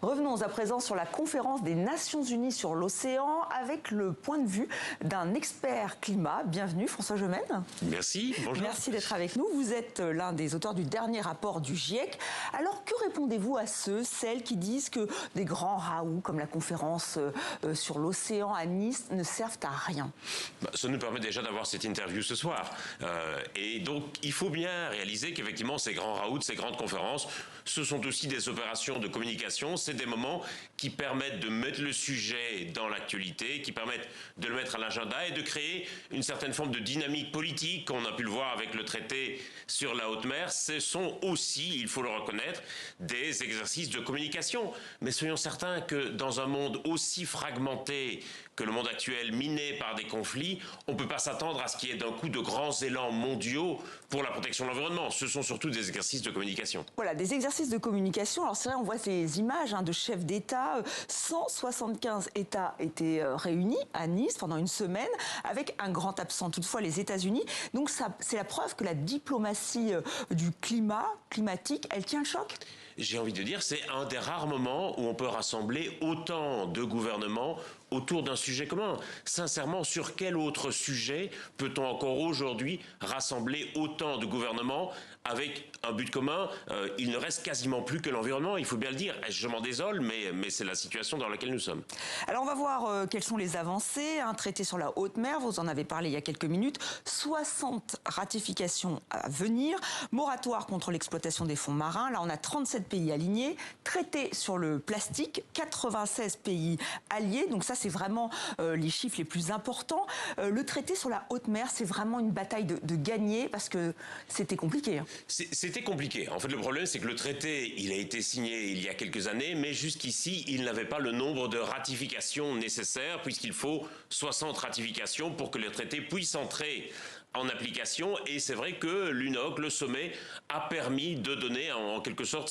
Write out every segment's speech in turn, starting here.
Revenons à présent sur la conférence des Nations Unies sur l'océan avec le point de vue d'un expert climat. Bienvenue François Gemène. Merci, bonjour. Merci d'être avec nous. Vous êtes l'un des auteurs du dernier rapport du GIEC. Alors que répondez-vous à celles qui disent que des grands raouts comme la conférence sur l'océan à Nice ne servent à rien? Ça nous permet déjà d'avoir cette interview ce soir. Et donc il faut bien réaliser qu'effectivement ces grands raouts, ces grandes conférences, ce sont aussi des opérations de communication. C'est des moments qui permettent de mettre le sujet dans l'actualité, qui permettent de le mettre à l'agenda et de créer une certaine forme de dynamique politique. On a pu le voir avec le traité sur la haute mer. Ce sont aussi, il faut le reconnaître, des exercices de communication. Mais soyons certains que dans un monde aussi fragmenté que le monde actuel, miné par des conflits, on ne peut pas s'attendre à ce qu'il y ait d'un coup de grands élans mondiaux pour la protection de l'environnement. Ce sont surtout des exercices de communication. Voilà, des exercices de communication. Alors c'est vrai, on voit ces images de chefs d'État. 175 États étaient réunis à Nice pendant une semaine, avec un grand absent toutefois, les États-Unis. Donc c'est la preuve que la diplomatie du climatique, elle tient le choc. J'ai envie de dire, c'est un des rares moments où on peut rassembler autant de gouvernements autour d'un sujet commun. Sincèrement, sur quel autre sujet peut-on encore aujourd'hui rassembler autant de gouvernements avec un but commun? Il ne reste quasiment plus que l'environnement, il faut bien le dire. Je m'en désole, mais c'est la situation dans laquelle nous sommes. Alors on va voir quelles sont les avancées. Un traité sur la haute mer, vous en avez parlé il y a quelques minutes. 60 ratifications à venir. Moratoire contre l'exploitation des fonds marins. Là, on a 37 pays alignés. Traité sur le plastique, 96 pays alliés. Donc ça, c'est vraiment les chiffres les plus importants. Le traité sur la haute mer, c'est vraiment une bataille de gagner parce que c'était compliqué. C'était compliqué. En fait, le problème, c'est que le traité, il a été signé il y a quelques années, mais jusqu'ici, il n'avait pas le nombre de ratifications nécessaires, puisqu'il faut 60 ratifications pour que le traité puisse entrer en application. Et c'est vrai que l'UNOC, le sommet, a permis de donner en quelque sorte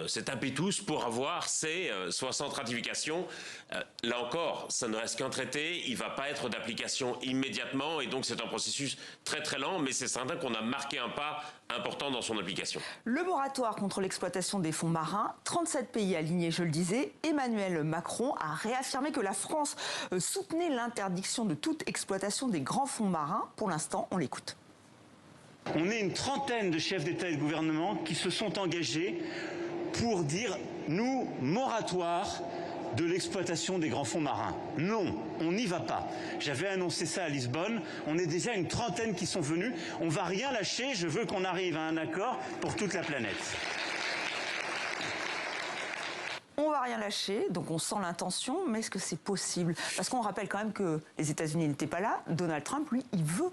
cet impétus pour avoir ces 60 ratifications. Là encore, ça ne reste qu'un traité, il ne va pas être d'application immédiatement, et donc c'est un processus très très lent, mais c'est certain qu'on a marqué un pas important dans son application. Le moratoire contre l'exploitation des fonds marins, 37 pays alignés, je le disais. Emmanuel Macron a réaffirmé que la France soutenait l'interdiction de toute exploitation des grands fonds marins. Pour l'instant, on l'écoute. On est une trentaine de chefs d'État et de gouvernement qui se sont engagés pour dire « nous, moratoire » de l'exploitation des grands fonds marins. Non, on n'y va pas. J'avais annoncé ça à Lisbonne. On est déjà une trentaine qui sont venus. On ne va rien lâcher. Je veux qu'on arrive à un accord pour toute la planète. On va rien lâcher, donc on sent l'intention, mais est-ce que c'est possible? Parce qu'on rappelle quand même que les États-Unis n'étaient pas là. Donald Trump, lui, il veut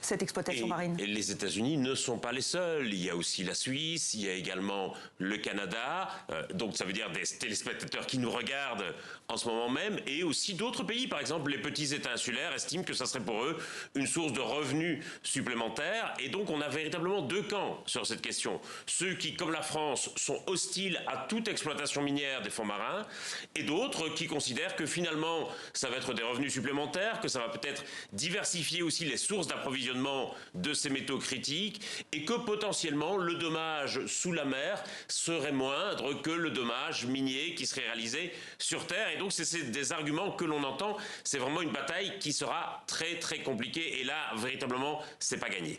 cette exploitation marine. Et les États-Unis ne sont pas les seuls. Il y a aussi la Suisse, il y a également le Canada. Donc ça veut dire des téléspectateurs qui nous regardent en ce moment même, et aussi d'autres pays. Par exemple, les petits États insulaires estiment que ça serait pour eux une source de revenus supplémentaires. Et donc on a véritablement deux camps sur cette question. Ceux qui, comme la France, sont hostiles à toute exploitation minière des fonds marins, et d'autres qui considèrent que finalement ça va être des revenus supplémentaires, que ça va peut-être diversifier aussi les sources d'approvisionnement de ces métaux critiques, et que potentiellement le dommage sous la mer serait moindre que le dommage minier qui serait réalisé sur terre. Et donc c'est des arguments que l'on entend. C'est vraiment une bataille qui sera très très compliquée, et là véritablement c'est pas gagné.